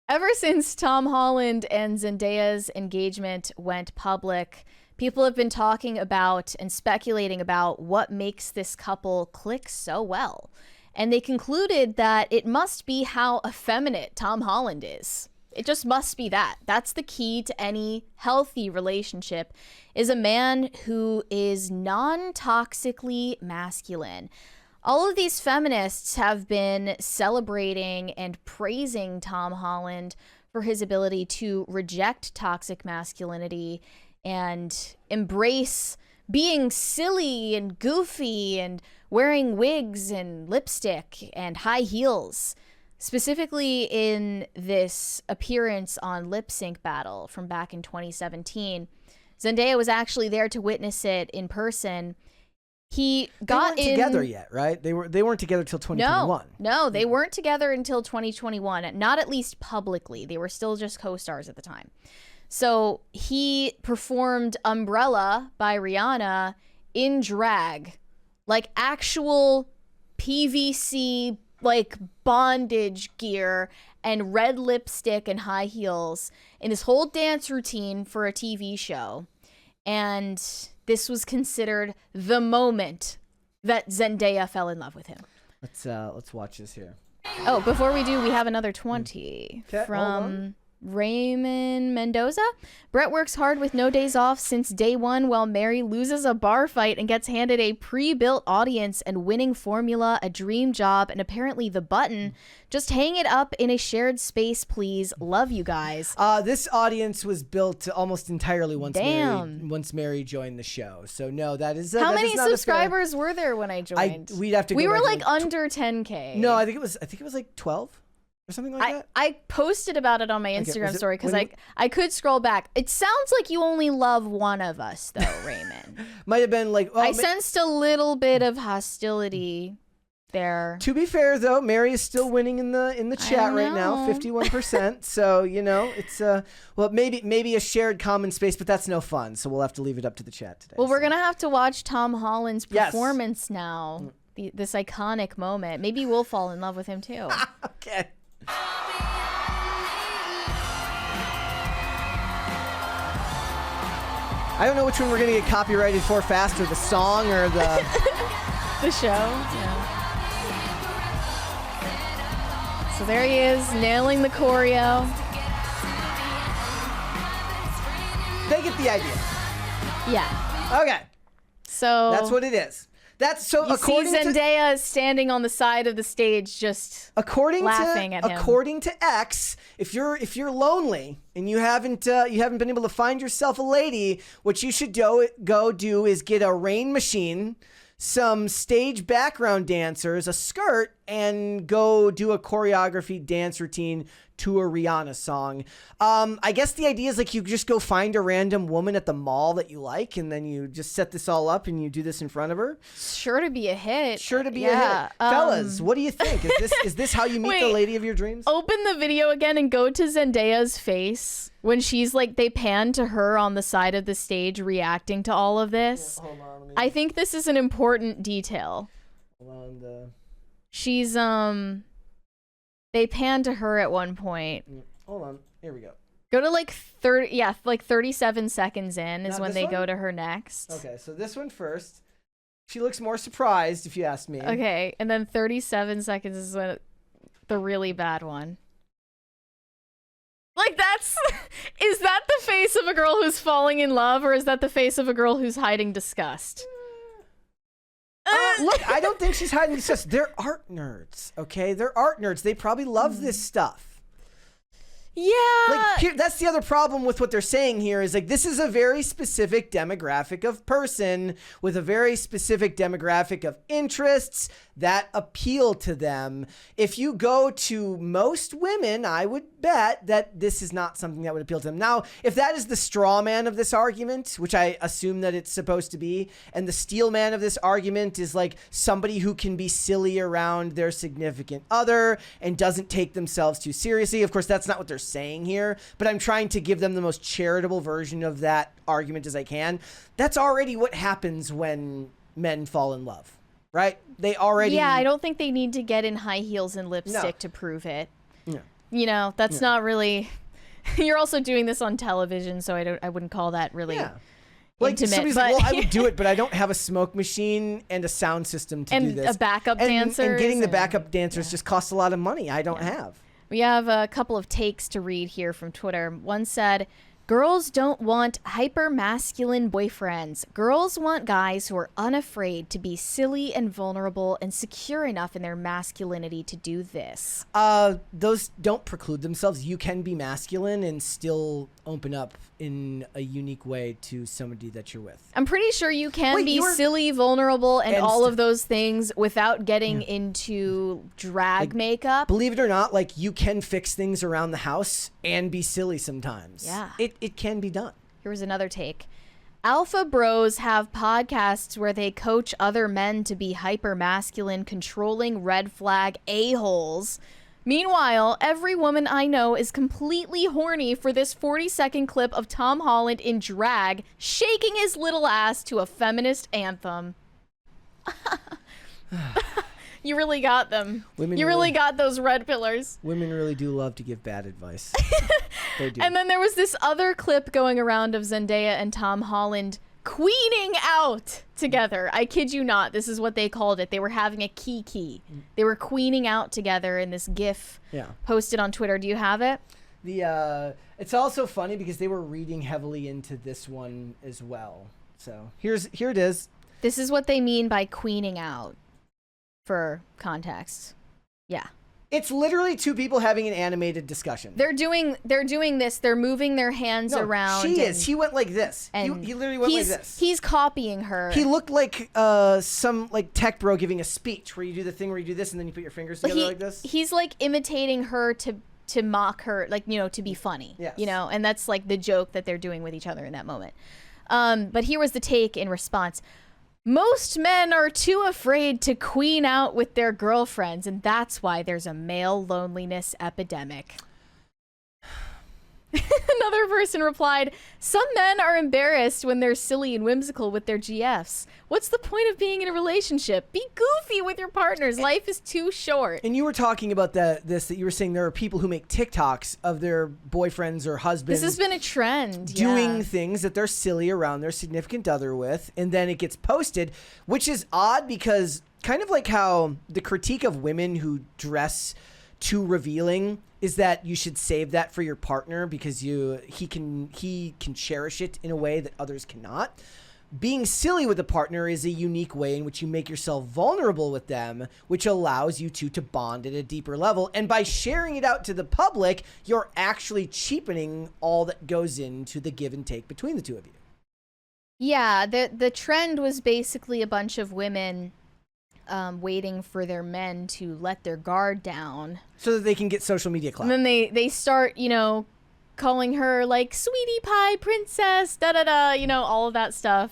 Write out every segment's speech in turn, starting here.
Ever since Tom Holland and Zendaya's engagement went public, people have been talking about and speculating about what makes this couple click so well. And they concluded that it must be how effeminate Tom Holland is. It just must be that. That's the key to any healthy relationship, is a man who is non-toxically masculine. All of these feminists have been celebrating and praising Tom Holland for his ability to reject toxic masculinity and embrace being silly and goofy and wearing wigs and lipstick and high heels. Specifically in this appearance on Lip Sync Battle from back in 2017. Zendaya was actually there to witness it in person. He got They weren't together yet, right? They weren't together till 2021. No, they weren't together until 2021. Not at least publicly. They were still just co-stars at the time. So he performed Umbrella by Rihanna in drag, like actual PVC, like bondage gear and red lipstick and high heels in his whole dance routine for a TV show. And this was considered the moment that Zendaya fell in love with him. Let's watch this here. Oh, before we do, we have another 20 from Raymond Mendoza. Brett works hard with no days off since day one while Mary loses a bar fight and gets handed a pre-built audience and winning formula, a dream job, and apparently the button. Just hang it up in a shared space, please. Love you guys. This audience was built almost entirely once Mary joined the show. So no, that is how many subscribers were there when I joined? We'd have to. We were like under 10K. No, I think it was like 12. Or something like that? I posted about it on my Instagram story because I could scroll back. It sounds like you only love one of us, though, Raymond. Might have been like... I sensed a little bit of hostility there. To be fair, though, Mary is still winning in the chat right now, 51%. So, you know, it's well, maybe a shared common space, but that's no fun. So we'll have to leave it up to the chat today. Well, we're going to have to watch Tom Holland's performance now. This iconic moment. Maybe we'll fall in love with him, too. Okay. I don't know which one we're going to get copyrighted for faster, the song or the... the show? Yeah. So there he is, nailing the choreo. They get the idea. Yeah. Okay. So... that's what it is. That's so. You see Zendaya standing on the side of the stage, just laughing at him. According to X, if you're lonely and you haven't been able to find yourself a lady, what you should go do is get a rain machine, some stage background dancers, a skirt, and go do a choreography dance routine to a Rihanna song. I guess the idea is like you just go find a random woman at the mall that you like, and then you just set this all up and you do this in front of her. Sure to be a hit. Sure to be a hit. Fellas, what do you think? Is this how you meet the lady of your dreams? Open the video again and go to Zendaya's face when she's like, they pan to her on the side of the stage reacting to all of this. Yeah, hold on, I think this is an important detail. Hold on, she's they pan to her at one point. Hold on. Here we go. Go to like 37 seconds in is Not when they go to her next. Okay, so this one first. She looks more surprised, if you ask me. Okay, and then 37 seconds is when the really bad one. Like is that the face of a girl who's falling in love, or is that the face of a girl who's hiding disgust? Look, I don't think she's hiding disgust. They're art nerds, okay? They're art nerds. They probably love this stuff. Yeah. Like, that's the other problem with what they're saying here is like, this is a very specific demographic of person with a very specific demographic of interests that appeal to them. If you go to most women, I would bet that this is not something that would appeal to them. Now, if that is the straw man of this argument, which I assume that it's supposed to be, and the steel man of this argument is like somebody who can be silly around their significant other and doesn't take themselves too seriously. Of course, that's not what they're saying here, but I'm trying to give them the most charitable version of that argument as I can. That's already what happens when men fall in love, right? They already... Yeah, I don't think they need to get in high heels and lipstick to prove it. Yeah. you know, that's not really. You're also doing this on television, so I wouldn't call that really. Yeah. Like intimate, somebody's like, well, I would do it, but I don't have a smoke machine and a sound system to do this. And a backup dancer. And getting the backup dancers just costs a lot of money. I don't have. We have a couple of takes to read here from Twitter. One said, girls don't want hyper-masculine boyfriends. Girls want guys who are unafraid to be silly and vulnerable and secure enough in their masculinity to do this. Those don't preclude themselves. You can be masculine and still open up in a unique way to somebody that you're with. I'm pretty sure you can be silly, vulnerable, and all of those things without getting into drag makeup. Believe it or not, like, you can fix things around the house and be silly sometimes. Yeah. It can be done. Here was another take. Alpha bros have podcasts where they coach other men to be hyper masculine, controlling red flag a-holes. Meanwhile, every woman I know is completely horny for this 40-second clip of Tom Holland in drag shaking his little ass to a feminist anthem. You really got them. You really got those red pillars. Women really do love to give bad advice. They do. And then there was this other clip going around of Zendaya and Tom Holland queening out together. I kid you not. This is what they called it. They were having a kiki. They were queening out together in this GIF posted on Twitter. Do you have it? It's also funny because they were reading heavily into this one as well. So here it is. This is what they mean by queening out. For context. Yeah. It's literally two people having an animated discussion. They're doing this. They're moving their hands around. She is. He went like this. He literally went like this. He's copying her. He looked like some like tech bro giving a speech where you do the thing where you do this and then you put your fingers together like this. He's like imitating her to mock her, like, you know, to be funny. Yes. You know, and that's like the joke that they're doing with each other in that moment. But here was the take in response. Most men are too afraid to queen out with their girlfriends, and that's why there's a male loneliness epidemic. Another person replied, some men are embarrassed when they're silly and whimsical with their GFs. What's the point of being in a relationship? Be goofy with your partners. Life is too short. And you were talking about that you were saying there are people who make TikToks of their boyfriends or husbands. This has been a trend. Doing things that they're silly around their significant other with, and then it gets posted, which is odd because kind of like how the critique of women who dress too revealing is that you should save that for your partner because he can cherish it in a way that others cannot. Being silly with a partner is a unique way in which you make yourself vulnerable with them, which allows you to bond at a deeper level. And by sharing it out to the public, you're actually cheapening all that goes into the give and take between the two of you. Yeah, the trend was basically a bunch of women waiting for their men to let their guard down so that they can get social media clout. And then they start, you know, calling her like sweetie pie princess, you know, all of that stuff.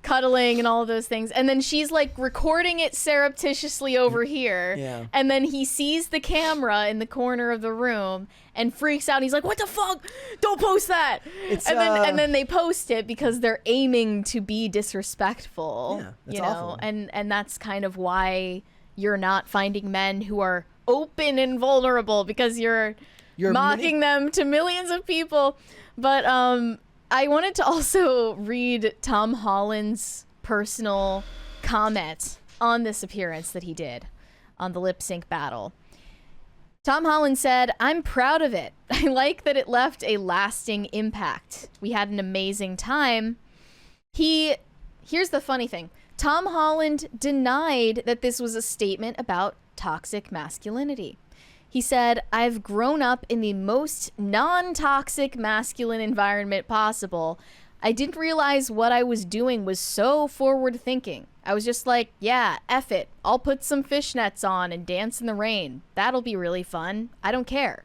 Cuddling and all of those things. And then she's like recording it surreptitiously over here. Yeah. And then he sees the camera in the corner of the room and freaks out. He's like, what the fuck? Don't post that. And then they post it because they're aiming to be disrespectful. Yeah, that's you know, awful. And that's kind of why you're not finding men who are open and vulnerable because you're mocking them to millions of people. But I wanted to also read Tom Holland's personal comment on this appearance that he did on the lip sync battle. Tom Holland said, I'm proud of it. I like that it left a lasting impact. We had an amazing time. Here's the funny thing. Tom Holland denied that this was a statement about toxic masculinity. He said, I've grown up in the most non-toxic masculine environment possible. I didn't realize what I was doing was so forward-thinking. I was just like, yeah, F it. I'll put some fishnets on and dance in the rain. That'll be really fun. I don't care.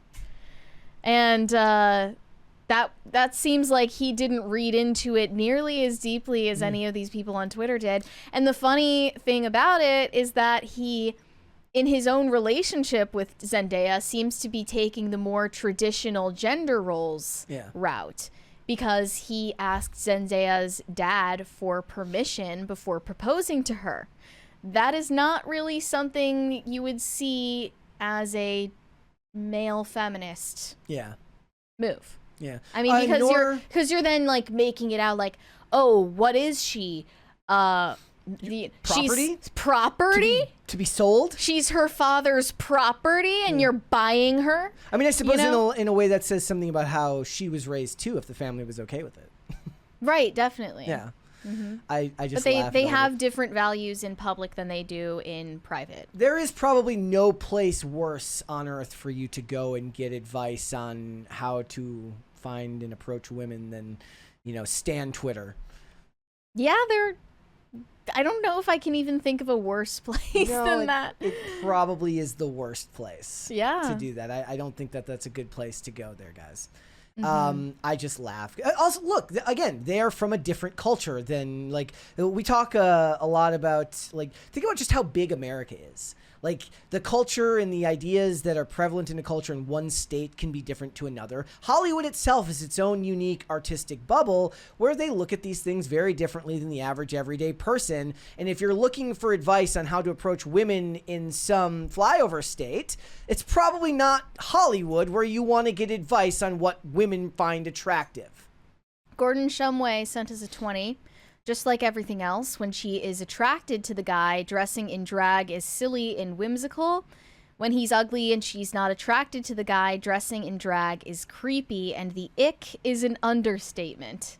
And that seems like he didn't read into it nearly as deeply as any of these people on Twitter did. And the funny thing about it is that he, in his own relationship with Zendaya, seems to be taking the more traditional gender roles route because he asked Zendaya's dad for permission before proposing to her. That is not really something you would see as a male feminist move. Yeah. I mean, because you're then like making it out like, oh, what is she? Property? She's property? To be sold? She's her father's property and you're buying her? I mean, I suppose in a way that says something about how she was raised too, if the family was okay with it. Right, definitely. Yeah. Mm-hmm. I just But they have different values in public than they do in private. There is probably no place worse on earth for you to go and get advice on how to find and approach women than, Stan Twitter. Yeah, I don't know if I can even think of a worse place than that. It probably is the worst place to do that. I don't think that's a good place to go there, guys. Mm-hmm. I just laugh. Also, look, again, they are from a different culture than, like, we talk a lot about, like, think about just how big America is. Like, the culture and the ideas that are prevalent in a culture in one state can be different to another. Hollywood itself is its own unique artistic bubble where they look at these things very differently than the average everyday person. And if you're looking for advice on how to approach women in some flyover state, it's probably not Hollywood where you want to get advice on what women find attractive. Gordon Shumway sent us a 20. Just like everything else, when she is attracted to the guy, dressing in drag is silly and whimsical. When he's ugly and she's not attracted to the guy, dressing in drag is creepy, and the ick is an understatement.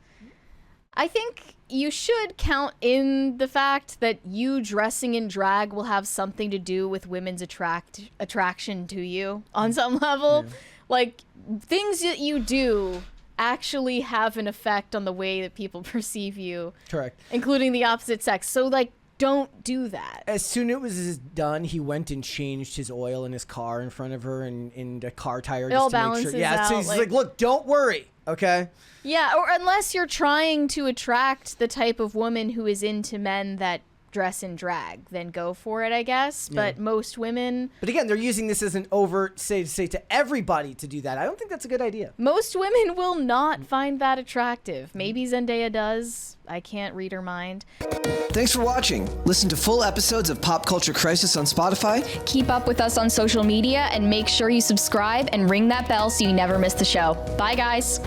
I think you should count in the fact that you dressing in drag will have something to do with women's attraction to you on some level. Yeah. Like, things that you do actually have an effect on the way that people perceive you. Correct. Including the opposite sex. So, like, don't do that. As soon as it was done, he went and changed his oil in his car in front of her and a car tire just to make sure. Yeah, so he's like, look, don't worry, okay? Yeah, or unless you're trying to attract the type of woman who is into men that dress in drag, then go for it, I guess. But most women... But again, they're using this as an overt say to everybody to do that. I don't think that's a good idea. Most women will not find that attractive. Maybe Zendaya does. I can't read her mind. Thanks for watching. Listen to full episodes of Pop Culture Crisis on Spotify. Keep up with us on social media and make sure you subscribe and ring that bell so you never miss the show. Bye, guys.